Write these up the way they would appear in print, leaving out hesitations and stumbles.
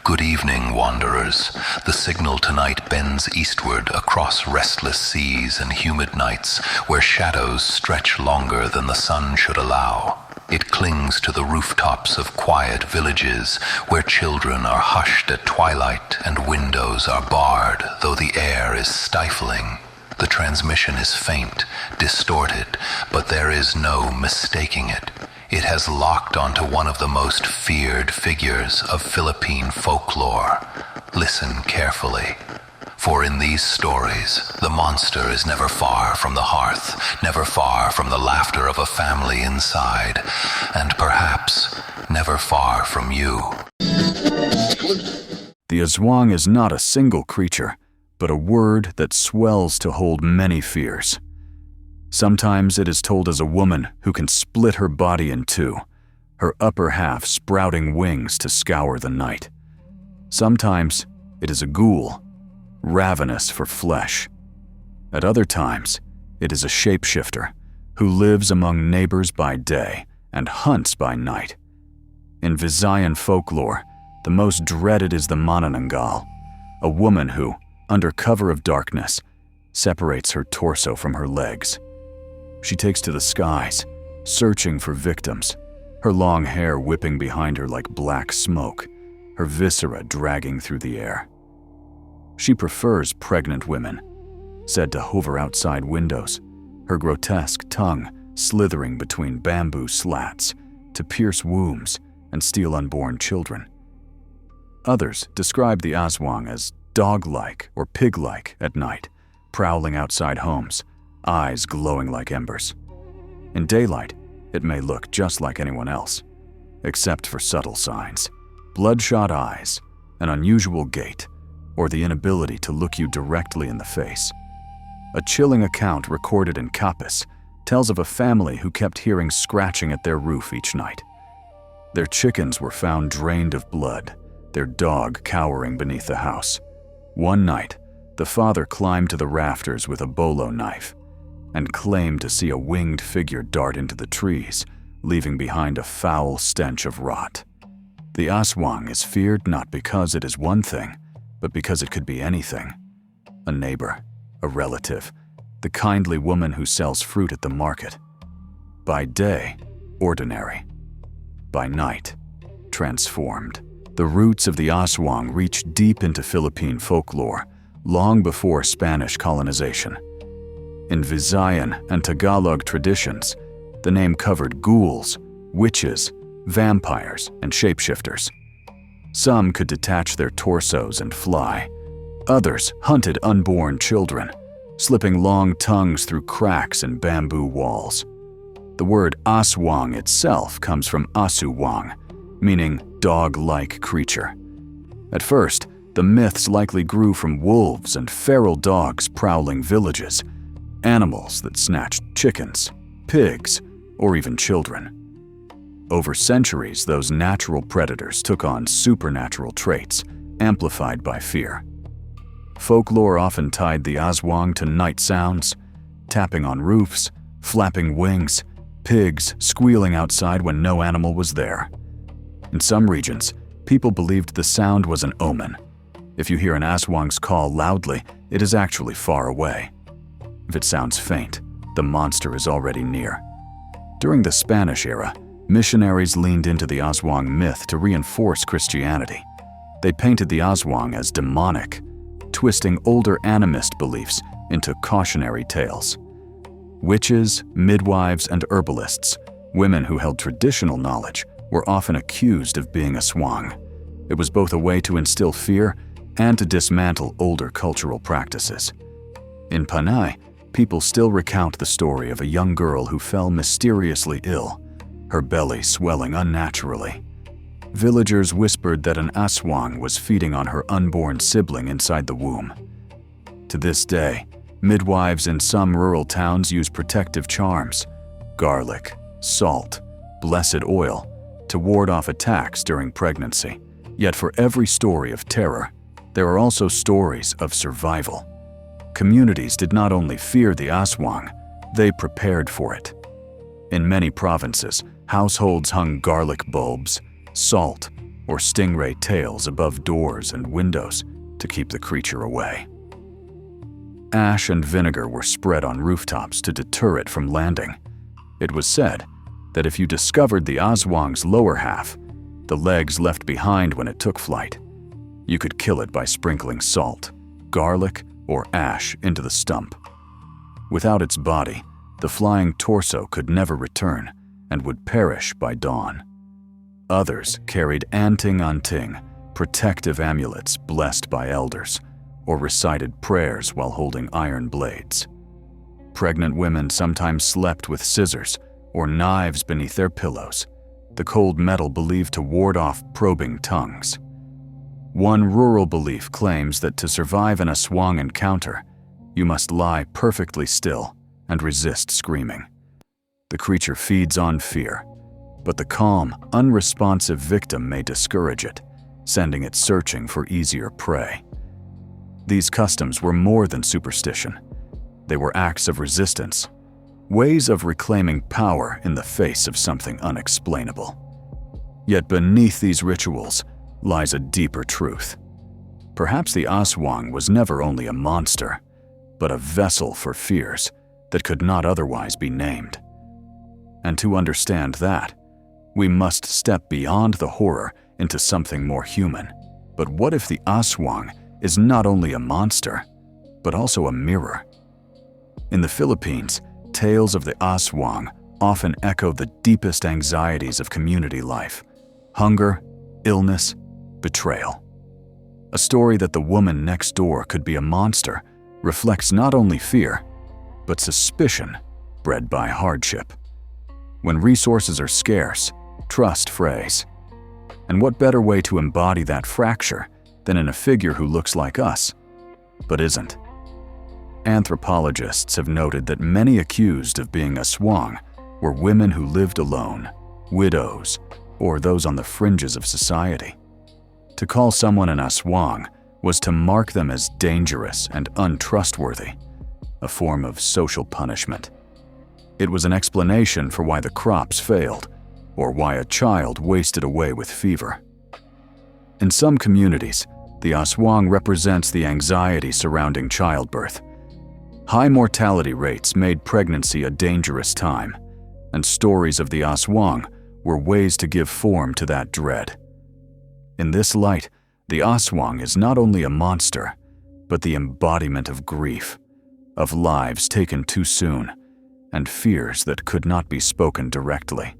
Good evening, wanderers. The signal tonight bends eastward across restless seas and humid nights where shadows stretch longer than the sun should allow. It clings to the rooftops of quiet villages where children are hushed at twilight and windows are barred, though the air is stifling. The transmission is faint, distorted, but there is no mistaking it. It has locked onto one of the most feared figures of Philippine folklore. Listen carefully, for in these stories, the monster is never far from the hearth, never far from the laughter of a family inside, and perhaps never far from you. The Aswang is not a single creature, but a word that swells to hold many fears. Sometimes it is told as a woman who can split her body in two, her upper half sprouting wings to scour the night. Sometimes it is a ghoul, ravenous for flesh. At other times, it is a shapeshifter who lives among neighbors by day and hunts by night. In Visayan folklore, the most dreaded is the manananggal, a woman who, under cover of darkness, separates her torso from her legs. She takes to the skies, searching for victims, her long hair whipping behind her like black smoke, her viscera dragging through the air. She prefers pregnant women, said to hover outside windows, her grotesque tongue slithering between bamboo slats to pierce wombs and steal unborn children. Others describe the Aswang as dog-like or pig-like at night, prowling outside homes, eyes glowing like embers. In daylight, it may look just like anyone else, except for subtle signs, bloodshot eyes, an unusual gait, or the inability to look you directly in the face. A chilling account recorded in Kapis tells of a family who kept hearing scratching at their roof each night. Their chickens were found drained of blood, their dog cowering beneath the house. One night, the father climbed to the rafters with a bolo knife and claimed to see a winged figure dart into the trees, leaving behind a foul stench of rot. The Aswang is feared not because it is one thing, but because it could be anything. A neighbor, a relative, the kindly woman who sells fruit at the market. By day, ordinary. By night, transformed. The roots of the Aswang reach deep into Philippine folklore, long before Spanish colonization. In Visayan and Tagalog traditions, the name covered ghouls, witches, vampires, and shapeshifters. Some could detach their torsos and fly. Others hunted unborn children, slipping long tongues through cracks in bamboo walls. The word Aswang itself comes from Asuwang, meaning dog-like creature. At first, the myths likely grew from wolves and feral dogs prowling villages, animals that snatched chickens, pigs, or even children. Over centuries, those natural predators took on supernatural traits, amplified by fear. Folklore often tied the Aswang to night sounds, tapping on roofs, flapping wings, pigs squealing outside when no animal was there. In some regions, people believed the sound was an omen. If you hear an Aswang's call loudly, it is actually far away. If it sounds faint, the monster is already near. During the Spanish era, missionaries leaned into the Aswang myth to reinforce Christianity. They painted the Aswang as demonic, twisting older animist beliefs into cautionary tales. Witches, midwives, and herbalists, women who held traditional knowledge, were often accused of being Aswang. It was both a way to instill fear and to dismantle older cultural practices. In Panay, people still recount the story of a young girl who fell mysteriously ill, her belly swelling unnaturally. Villagers whispered that an Aswang was feeding on her unborn sibling inside the womb. To this day, midwives in some rural towns use protective charms, garlic, salt, blessed oil, to ward off attacks during pregnancy. Yet for every story of terror, there are also stories of survival. Communities did not only fear the Aswang, they prepared for it. In many provinces, households hung garlic bulbs, salt, or stingray tails above doors and windows to keep the creature away. Ash and vinegar were spread on rooftops to deter it from landing. It was said that if you discovered the Aswang's lower half, the legs left behind when it took flight, you could kill it by sprinkling salt, garlic, or ash into the stump. Without its body, the flying torso could never return and would perish by dawn. Others carried anting anting, protective amulets blessed by elders, or recited prayers while holding iron blades. Pregnant women sometimes slept with scissors or knives beneath their pillows, the cold metal believed to ward off probing tongues. One rural belief claims that to survive an Aswang encounter, you must lie perfectly still and resist screaming. The creature feeds on fear, but the calm, unresponsive victim may discourage it, sending it searching for easier prey. These customs were more than superstition. They were acts of resistance, ways of reclaiming power in the face of something unexplainable. Yet beneath these rituals lies a deeper truth. Perhaps the Aswang was never only a monster, but a vessel for fears that could not otherwise be named. And to understand that, we must step beyond the horror into something more human. But what if the Aswang is not only a monster, but also a mirror? In the Philippines, tales of the Aswang often echo the deepest anxieties of community life: hunger, illness, betrayal. A story that the woman next door could be a monster reflects not only fear, but suspicion bred by hardship. When resources are scarce, trust frays. And what better way to embody that fracture than in a figure who looks like us, but isn't? Anthropologists have noted that many accused of being Aswang were women who lived alone, widows, or those on the fringes of society. To call someone an Aswang was to mark them as dangerous and untrustworthy, a form of social punishment. It was an explanation for why the crops failed, or why a child wasted away with fever. In some communities, the Aswang represents the anxiety surrounding childbirth. High mortality rates made pregnancy a dangerous time, and stories of the Aswang were ways to give form to that dread. In this light, the Aswang is not only a monster, but the embodiment of grief, of lives taken too soon, and fears that could not be spoken directly.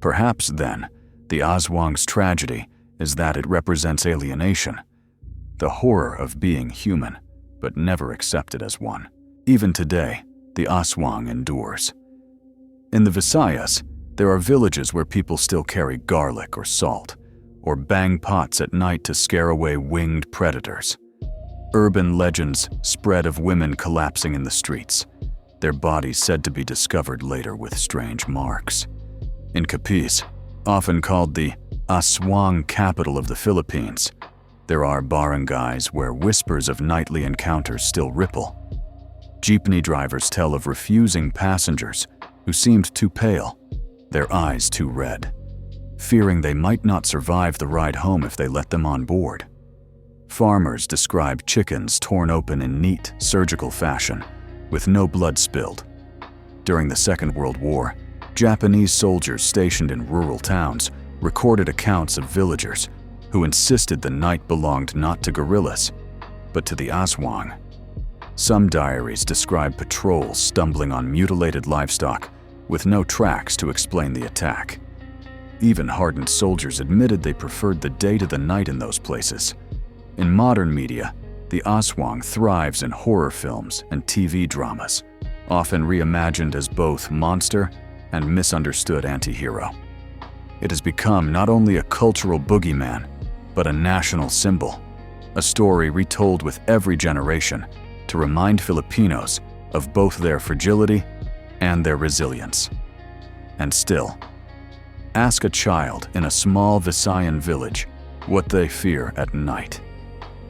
Perhaps, then, the Aswang's tragedy is that it represents alienation, the horror of being human, but never accepted as one. Even today, the Aswang endures. In the Visayas, there are villages where people still carry garlic or salt, or bang pots at night to scare away winged predators. Urban legends spread of women collapsing in the streets, their bodies said to be discovered later with strange marks. In Capiz, often called the Aswang capital of the Philippines, there are barangays where whispers of nightly encounters still ripple. Jeepney drivers tell of refusing passengers who seemed too pale, their eyes too red, fearing they might not survive the ride home if they let them on board. Farmers describe chickens torn open in neat, surgical fashion, with no blood spilled. During the Second World War, Japanese soldiers stationed in rural towns recorded accounts of villagers who insisted the night belonged not to guerrillas, but to the Aswang. Some diaries describe patrols stumbling on mutilated livestock with no tracks to explain the attack. Even hardened soldiers admitted they preferred the day to the night in those places. In modern media, the Aswang thrives in horror films and TV dramas, often reimagined as both monster and misunderstood anti-hero. It has become not only a cultural boogeyman, but a national symbol, a story retold with every generation to remind Filipinos of both their fragility and their resilience. And still, ask a child in a small Visayan village what they fear at night,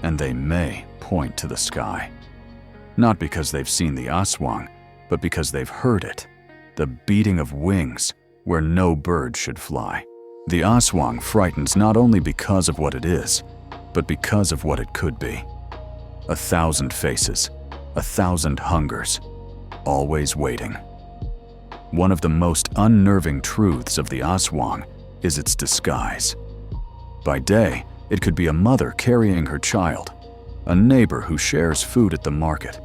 and they may point to the sky. Not because they've seen the Aswang, but because they've heard it, the beating of wings where no bird should fly. The Aswang frightens not only because of what it is, but because of what it could be. 1,000 faces, 1,000 hungers, always waiting. One of the most unnerving truths of the Aswang is its disguise. By day, it could be a mother carrying her child, a neighbor who shares food at the market,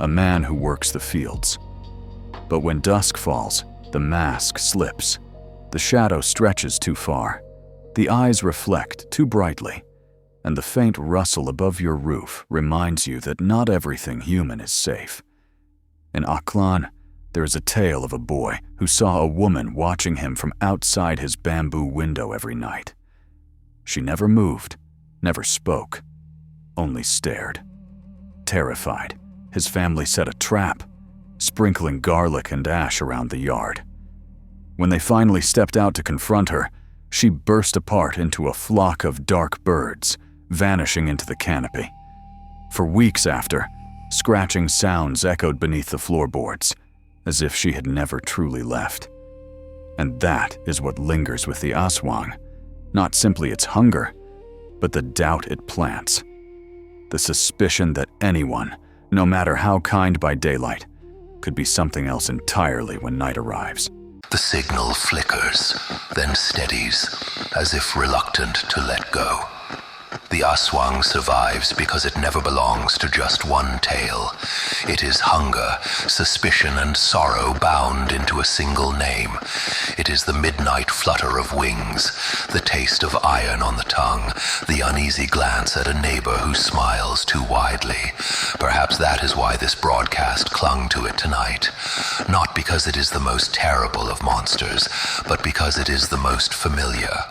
a man who works the fields. But when dusk falls, the mask slips. The shadow stretches too far. The eyes reflect too brightly, and the faint rustle above your roof reminds you that not everything human is safe. In Aklan, there is a tale of a boy who saw a woman watching him from outside his bamboo window every night. She never moved, never spoke, only stared. Terrified, his family set a trap, sprinkling garlic and ash around the yard. When they finally stepped out to confront her, she burst apart into a flock of dark birds, vanishing into the canopy. For weeks after, scratching sounds echoed beneath the floorboards, as if she had never truly left. And that is what lingers with the Aswang, not simply its hunger, but the doubt it plants. The suspicion that anyone, no matter how kind by daylight, could be something else entirely when night arrives. The signal flickers, then steadies, as if reluctant to let go. The Aswang survives because it never belongs to just one tale. It is hunger, suspicion, and sorrow bound into a single name. It is the midnight flutter of wings, the taste of iron on the tongue, the uneasy glance at a neighbor who smiles too widely. Perhaps that is why this broadcast clung to it tonight. Not because it is the most terrible of monsters, but because it is the most familiar.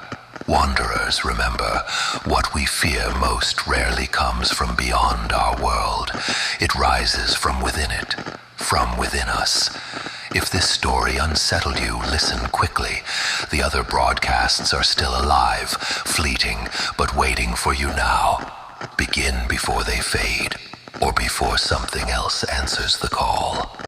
Wanderers, remember, what we fear most rarely comes from beyond our world. It rises from within it, from within us. If this story unsettled you, listen quickly. The other broadcasts are still alive, fleeting, but waiting for you now. Begin before they fade, or before something else answers the call.